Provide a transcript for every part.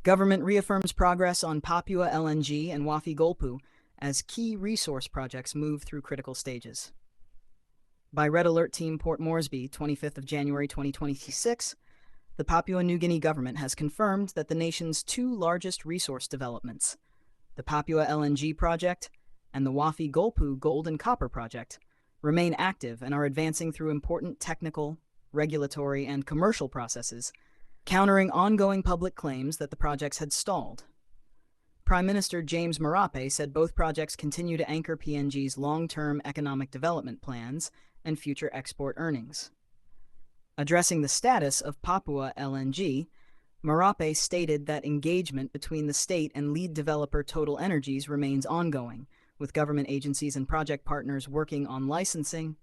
Government reaffirms progress on Papua LNG and Wafi-Golpu as key resource projects move through critical stages. By Red Alert Team Port Moresby, 25th of January 2026, the Papua New Guinea Government has confirmed that the nation's two largest resource developments, the Papua LNG Project and the Wafi-Golpu Gold and Copper Project, remain active and are advancing through important technical, regulatory, and commercial processes, countering ongoing public claims that the projects had stalled. Prime Minister James Marape said both projects continue to anchor PNG's long-term economic development plans and future export earnings. Addressing the status of Papua LNG, Marape stated that engagement between the state and lead developer TotalEnergies remains ongoing, with government agencies and project partners working on licensing,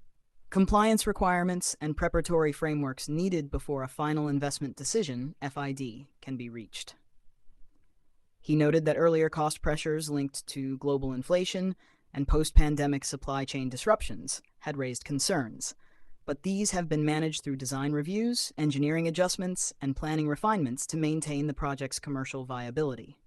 compliance requirements, and preparatory frameworks needed before a final investment decision, FID, can be reached. He noted that earlier cost pressures linked to global inflation and post-pandemic supply chain disruptions had raised concerns, but these have been managed through design reviews, engineering adjustments, and planning refinements to maintain the project's commercial viability.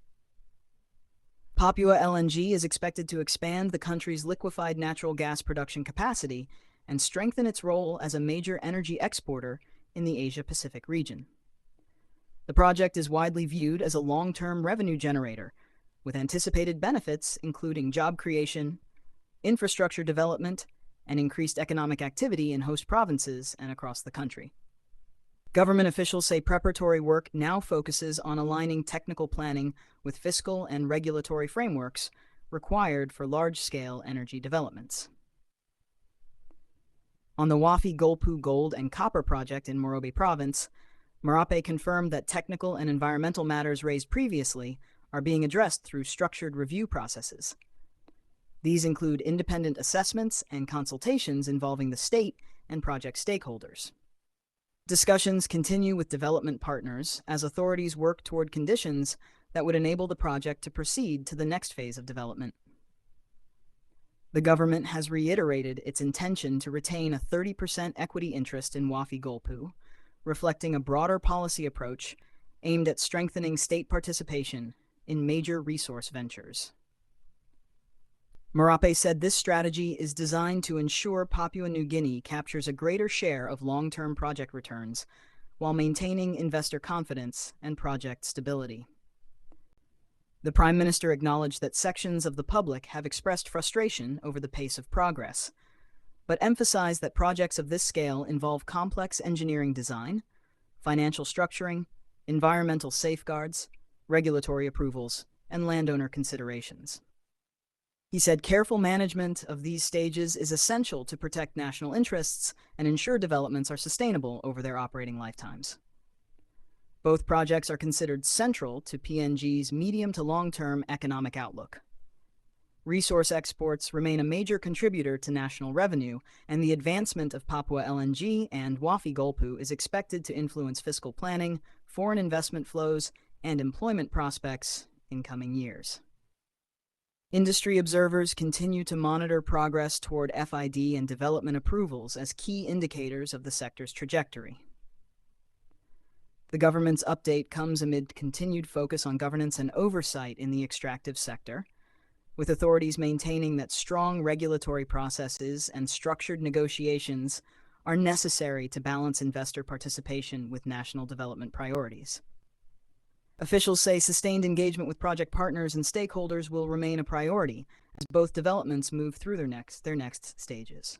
Papua LNG is expected to expand the country's liquefied natural gas production capacity and strengthen its role as a major energy exporter in the Asia-Pacific region. The project is widely viewed as a long-term revenue generator, with anticipated benefits including job creation, infrastructure development, and increased economic activity in host provinces and across the country. Government officials say preparatory work now focuses on aligning technical planning with fiscal and regulatory frameworks required for large-scale energy developments. On the Wafi-Golpu Gold and Copper Project in Morobe Province, Marape confirmed that technical and environmental matters raised previously are being addressed through structured review processes. These include independent assessments and consultations involving the state and project stakeholders. Discussions continue with development partners as authorities work toward conditions that would enable the project to proceed to the next phase of development. The government has reiterated its intention to retain a 30% equity interest in Wafi-Golpu, reflecting a broader policy approach aimed at strengthening state participation in major resource ventures. Marape said this strategy is designed to ensure Papua New Guinea captures a greater share of long-term project returns while maintaining investor confidence and project stability. The Prime Minister acknowledged that sections of the public have expressed frustration over the pace of progress, but emphasized that projects of this scale involve complex engineering design, financial structuring, environmental safeguards, regulatory approvals, and landowner considerations. He said careful management of these stages is essential to protect national interests and ensure developments are sustainable over their operating lifetimes. Both projects are considered central to PNG's medium to long-term economic outlook. Resource exports remain a major contributor to national revenue, and the advancement of Papua LNG and Wafi-Golpu is expected to influence fiscal planning, foreign investment flows, and employment prospects in coming years. Industry observers continue to monitor progress toward FID and development approvals as key indicators of the sector's trajectory. The government's update comes amid continued focus on governance and oversight in the extractive sector, with authorities maintaining that strong regulatory processes and structured negotiations are necessary to balance investor participation with national development priorities. Officials say sustained engagement with project partners and stakeholders will remain a priority as both developments move through their next stages.